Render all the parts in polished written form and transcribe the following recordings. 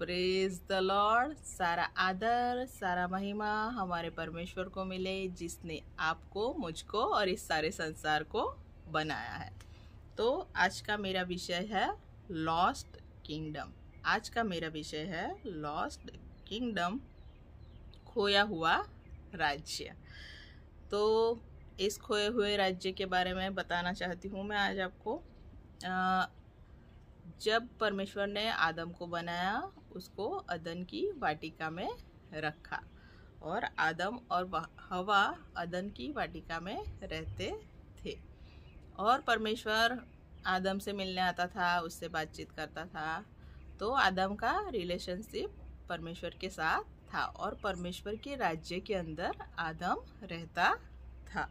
Praise the Lord. सारा आदर सारा महिमा हमारे परमेश्वर को मिले जिसने आपको, मुझको और इस सारे संसार को बनाया है। तो आज का मेरा विषय है लॉस्ट किंगडम। आज का मेरा विषय है लॉस्ट किंगडम, खोया हुआ राज्य। तो इस खोए हुए राज्य के बारे में बताना चाहती हूँ मैं आज आपको। जब परमेश्वर ने आदम को बनाया, उसको अदन की वाटिका में रखा और आदम और हवा अदन की वाटिका में रहते थे। और परमेश्वर आदम से मिलने आता था, उससे बातचीत करता था। तो आदम का रिलेशनशिप परमेश्वर के साथ था और परमेश्वर के राज्य के अंदर आदम रहता था।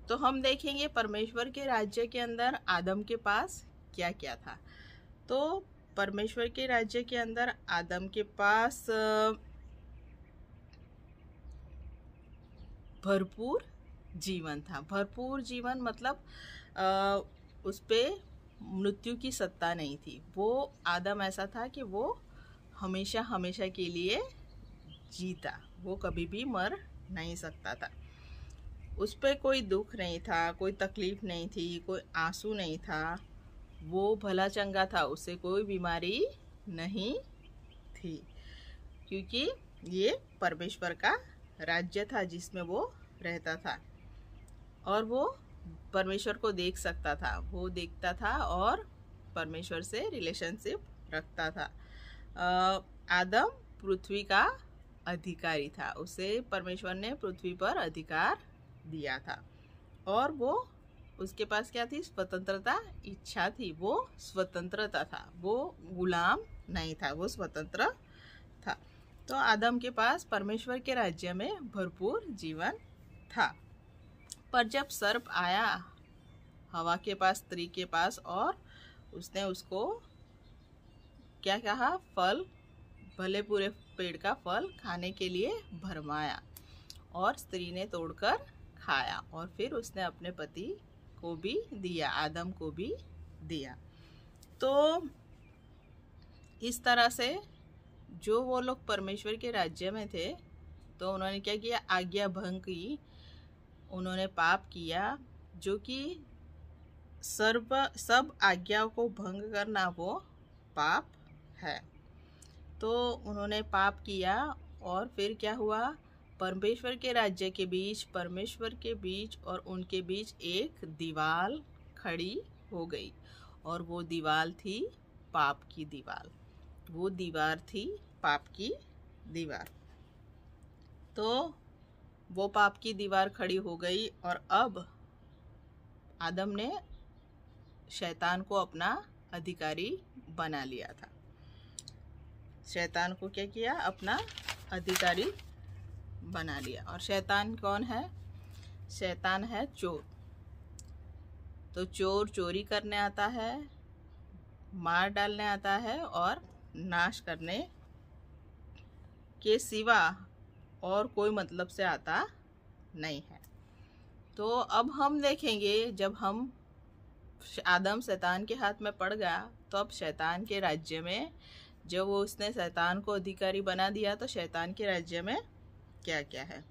तो हम देखेंगे परमेश्वर के राज्य के अंदर आदम के पास क्या क्या था। तो परमेश्वर के राज्य के अंदर आदम के पास भरपूर जीवन था। भरपूर जीवन मतलब उस पे मृत्यु की सत्ता नहीं थी। वो आदम ऐसा था कि वो हमेशा हमेशा के लिए जीता, वो कभी भी मर नहीं सकता था। उस पे कोई दुख नहीं था, कोई तकलीफ नहीं थी, कोई आंसू नहीं था। वो भला चंगा था, उसे कोई बीमारी नहीं थी, क्योंकि ये परमेश्वर का राज्य था जिसमें वो रहता था और वो परमेश्वर को देख सकता था। वो देखता था और परमेश्वर से रिलेशनशिप रखता था। आदम पृथ्वी का अधिकारी था, उसे परमेश्वर ने पृथ्वी पर अधिकार दिया था और वो उसके पास क्या थी? स्वतंत्रता, इच्छा थी। वो स्वतंत्रता था, वो गुलाम नहीं था, वो स्वतंत्र था। तो आदम के पास परमेश्वर के राज्य में भरपूर जीवन था। पर जब सर्प आया हवा के पास, स्त्री के पास, और उसने उसको क्या कहा? फल, भले पूरे पेड़ का फल खाने के लिए भरमाया और स्त्री ने तोड़कर खाया और फिर उसने अपने पति को भी दिया, आदम को भी दिया। तो इस तरह से जो वो लोग परमेश्वर के राज्य में थे, तो उन्होंने क्या किया? आज्ञा भंग की, उन्होंने पाप किया, जो कि सब आज्ञाओं को भंग करना वो पाप है। तो उन्होंने पाप किया और फिर क्या हुआ? परमेश्वर के राज्य के बीच, परमेश्वर के बीच और उनके बीच एक दीवार खड़ी हो गई और वो दीवार थी पाप की दीवार। वो दीवार थी पाप की दीवार। तो वो पाप की दीवार खड़ी हो गई और अब आदम ने शैतान को अपना अधिकारी बना लिया था। शैतान को क्या किया? अपना अधिकारी बना लिया। और शैतान कौन है? शैतान है चोर। तो चोर चोरी करने आता है, मार डालने आता है और नाश करने के सिवा और कोई मतलब से आता नहीं है। तो अब हम देखेंगे, जब हम आदम शैतान के हाथ में पड़ गया, तो अब शैतान के राज्य में, जब वो उसने शैतान को अधिकारी बना दिया, तो शैतान के राज्य में क्या क्या है?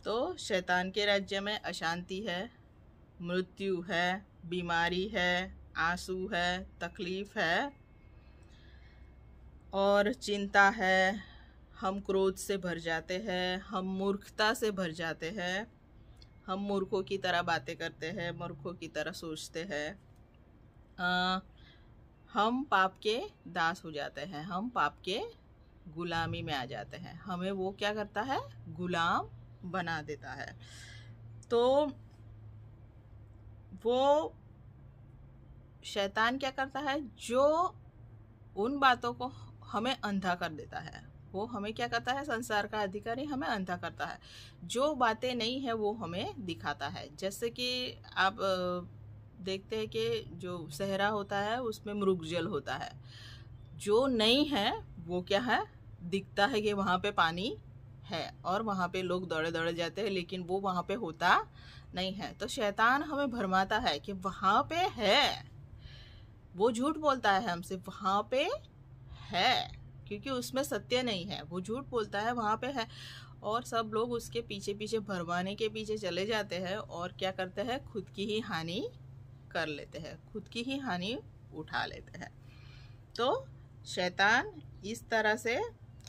तो शैतान के राज्य में अशांति है, मृत्यु है, बीमारी है, आंसू है, तकलीफ है और चिंता है। हम क्रोध से भर जाते हैं, हम मूर्खता से भर जाते हैं, हम मूर्खों की तरह बातें करते हैं, मूर्खों की तरह सोचते हैं। हम पाप के दास हो जाते हैं, हम पाप के गुलामी में आ जाते हैं। हमें वो क्या करता है? गुलाम बना देता है। तो वो शैतान क्या करता है? जो उन बातों को हमें अंधा कर देता है, वो हमें क्या करता है? संसार का अधिकारी हमें अंधा करता है। जो बातें नहीं है वो हमें दिखाता है। जैसे कि आप देखते हैं कि जो सहरा होता है उसमें मृगजल होता है। जो नहीं है वो क्या है? दिखता है कि वहाँ पे पानी है और वहाँ पे लोग दौड़े दौड़े जाते हैं, लेकिन वो वहाँ पे होता नहीं है। तो शैतान हमें भरमाता है कि वहाँ पे है, वो झूठ बोलता है हमसे, वहाँ पे है, क्योंकि उसमें सत्य नहीं है, वो झूठ बोलता है, वहाँ पे है। और सब लोग उसके पीछे पीछे भरवाने के पीछे चले जाते हैं और क्या करते हैं, खुद की ही हानि कर लेते हैं, खुद की ही हानि उठा लेते हैं। तो शैतान इस तरह से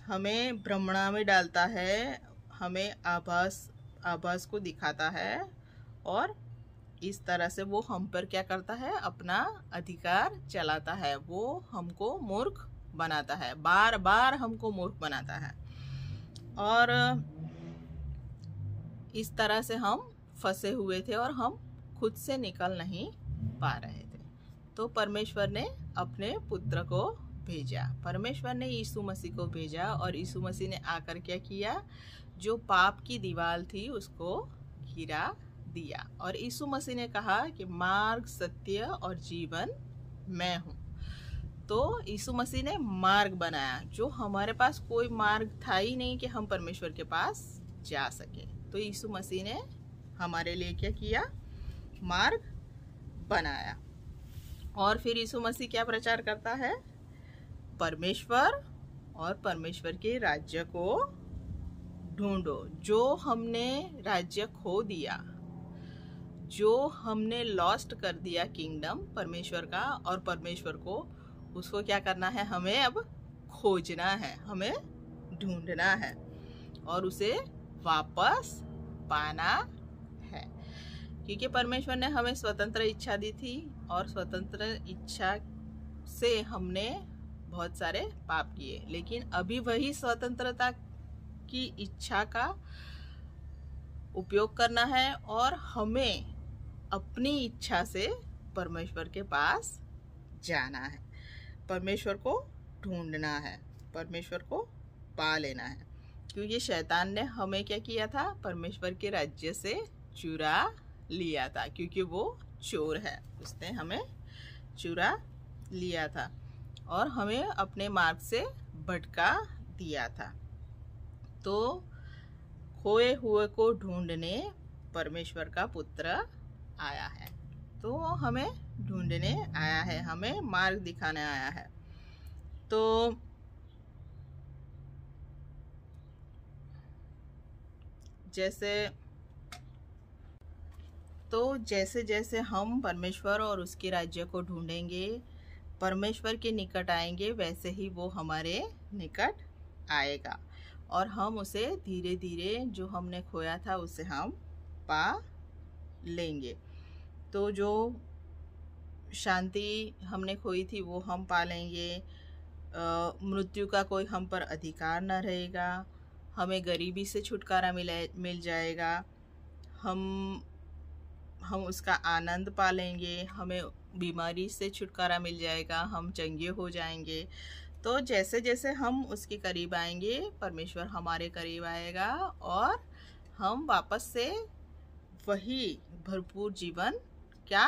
हमें भ्रमणा में डालता है, हमें आभास को दिखाता है, और इस तरह से वो हम पर क्या करता है, अपना अधिकार चलाता है। वो हमको मूर्ख बनाता है, बार बार हमको मूर्ख बनाता है, और इस तरह से हम फंसे हुए थे और हम खुद से निकल नहीं पा रहे थे। तो परमेश्वर ने अपने पुत्र को भेजा, परमेश्वर ने यीशु मसीह को भेजा, और यीशु मसीह ने आकर क्या किया, जो पाप की दीवार थी उसको गिरा दिया। और यीशु मसीह ने कहा कि मार्ग, सत्य और जीवन मैं हूँ। तो यीशु मसीह ने मार्ग बनाया, जो हमारे पास कोई मार्ग था ही नहीं कि हम परमेश्वर के पास जा सके। तो यीशु मसीह ने हमारे लिए क्या किया, मार्ग बनाया। और फिर यीशु मसीह क्या प्रचार करता है, परमेश्वर और परमेश्वर के राज्य को ढूंढो। जो हमने राज्य खो दिया, जो हमने लॉस्ट कर दिया किंगडम परमेश्वर का और परमेश्वर को, उसको क्या करना है, हमें अब खोजना है, हमें ढूंढना है और उसे वापस पाना है। क्योंकि परमेश्वर ने हमें स्वतंत्र इच्छा दी थी, और स्वतंत्र इच्छा से हमने बहुत सारे पाप किए। लेकिन अभी वही स्वतंत्रता की इच्छा का उपयोग करना है, और हमें अपनी इच्छा से परमेश्वर के पास जाना है, परमेश्वर को ढूंढना है, परमेश्वर को पा लेना है। क्योंकि शैतान ने हमें क्या किया था, परमेश्वर के राज्य से चुरा लिया था, क्योंकि वो चोर है, उसने हमें चुरा लिया था और हमें अपने मार्ग से भटका दिया था। तो खोए हुए को ढूंढने परमेश्वर का पुत्र आया है। तो वो हमें ढूंढने आया है, हमें मार्ग दिखाने आया है। तो जैसे जैसे हम परमेश्वर और उसके राज्य को ढूंढेंगे, परमेश्वर के निकट आएंगे, वैसे ही वो हमारे निकट आएगा और हम उसे धीरे धीरे, जो हमने खोया था उसे हम पा लेंगे। तो जो शांति हमने खोई थी वो हम पा लेंगे, मृत्यु का कोई हम पर अधिकार न रहेगा, हमें गरीबी से छुटकारा मिल जाएगा, हम उसका आनंद पा लेंगे, हमें बीमारी से छुटकारा मिल जाएगा, हम चंगे हो जाएंगे। तो जैसे जैसे हम उसके करीब आएंगे, परमेश्वर हमारे करीब आएगा और हम वापस से वही भरपूर जीवन, क्या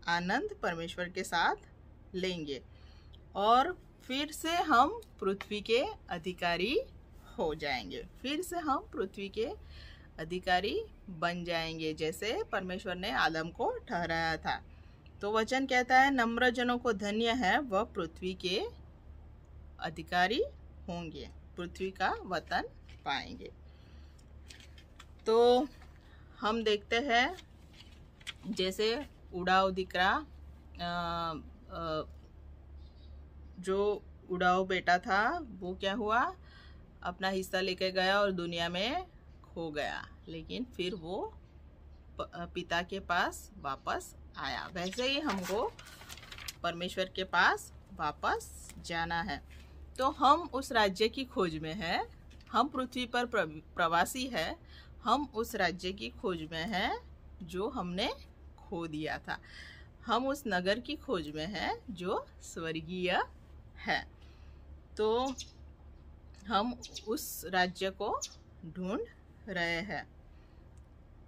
आनंद परमेश्वर के साथ लेंगे और फिर से हम पृथ्वी के अधिकारी हो जाएंगे, फिर से हम पृथ्वी के अधिकारी बन जाएंगे, जैसे परमेश्वर ने आदम को ठहराया था। तो वचन कहता है, नम्र जनों को धन्य है, वह पृथ्वी के अधिकारी होंगे, पृथ्वी का वतन पाएंगे। तो हम देखते हैं, जैसे उड़ाव दिख रहा, जो उड़ाव बेटा था वो क्या हुआ, अपना हिस्सा लेके गया और दुनिया में खो गया, लेकिन फिर वो पिता के पास वापस आया। वैसे ही हमको परमेश्वर के पास वापस जाना है। तो हम उस राज्य की खोज में हैं, हम पृथ्वी पर प्रवासी हैं, हम उस राज्य की खोज में हैं जो हमने खो दिया था, हम उस नगर की खोज में हैं जो स्वर्गीय है। तो हम उस राज्य को ढूंढ रहे हैं।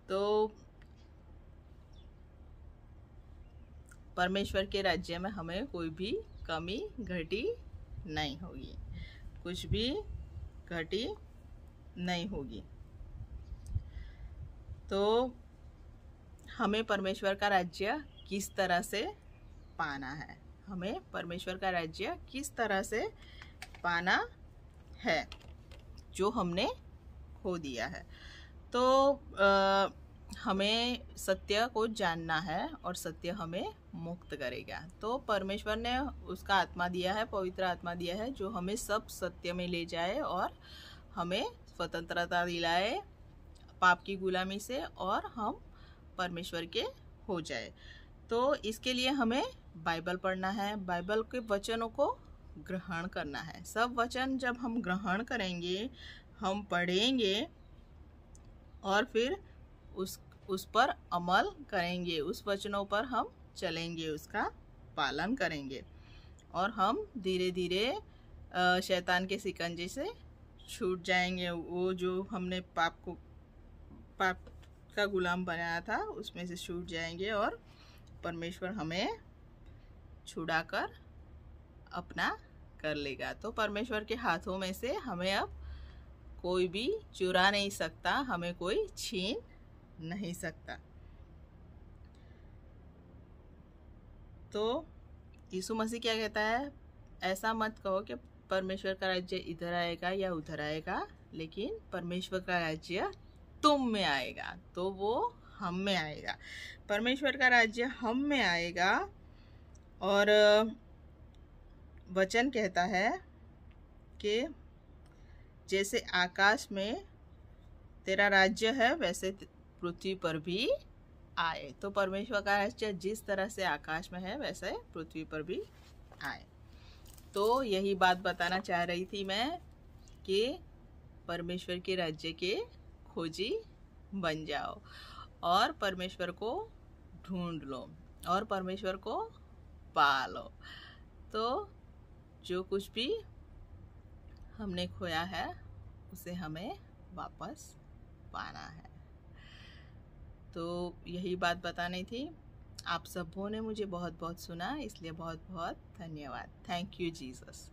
तो परमेश्वर के राज्य में हमें कोई भी कमी घटी नहीं होगी, कुछ भी घटी नहीं होगी। तो हमें परमेश्वर का राज्य किस तरह से पाना है, हमें परमेश्वर का राज्य किस तरह से पाना है जो हमने खो दिया है। तो हमें सत्य को जानना है और सत्य हमें मुक्त करेगा। तो परमेश्वर ने उसका आत्मा दिया है, पवित्र आत्मा दिया है, जो हमें सब सत्य में ले जाए और हमें स्वतंत्रता दिलाए पाप की गुलामी से, और हम परमेश्वर के हो जाए। तो इसके लिए हमें बाइबल पढ़ना है, बाइबल के वचनों को ग्रहण करना है। सब वचन जब हम ग्रहण करेंगे, हम पढ़ेंगे और फिर उस पर अमल करेंगे, उस वचनों पर हम चलेंगे, उसका पालन करेंगे, और हम धीरे धीरे शैतान के शिकंजे से छूट जाएंगे। वो जो हमने पाप का गुलाम बनाया था उसमें से छूट जाएंगे और परमेश्वर हमें छुड़ाकर अपना कर लेगा। तो परमेश्वर के हाथों में से हमें अब कोई भी चुरा नहीं सकता, हमें कोई छीन नहीं सकता। तो यीशु मसीह क्या कहता है? ऐसा मत कहो कि परमेश्वर का राज्य इधर आएगा या उधर आएगा, लेकिन परमेश्वर का राज्य तुम में आएगा। तो वो हम में आएगा, परमेश्वर का राज्य हम में आएगा। और वचन कहता है कि जैसे आकाश में तेरा राज्य है वैसे पृथ्वी पर भी आए। तो परमेश्वर का राज्य जिस तरह से आकाश में है वैसे पृथ्वी पर भी आए। तो यही बात बताना चाह रही थी मैं कि परमेश्वर के राज्य के खोजी बन जाओ और परमेश्वर को ढूंढ लो और परमेश्वर को पालो। तो जो कुछ भी हमने खोया है उसे हमें वापस पाना है। तो यही बात बतानी थी। आप सबों ने मुझे बहुत बहुत सुना, इसलिए बहुत बहुत धन्यवाद। Thank you Jesus.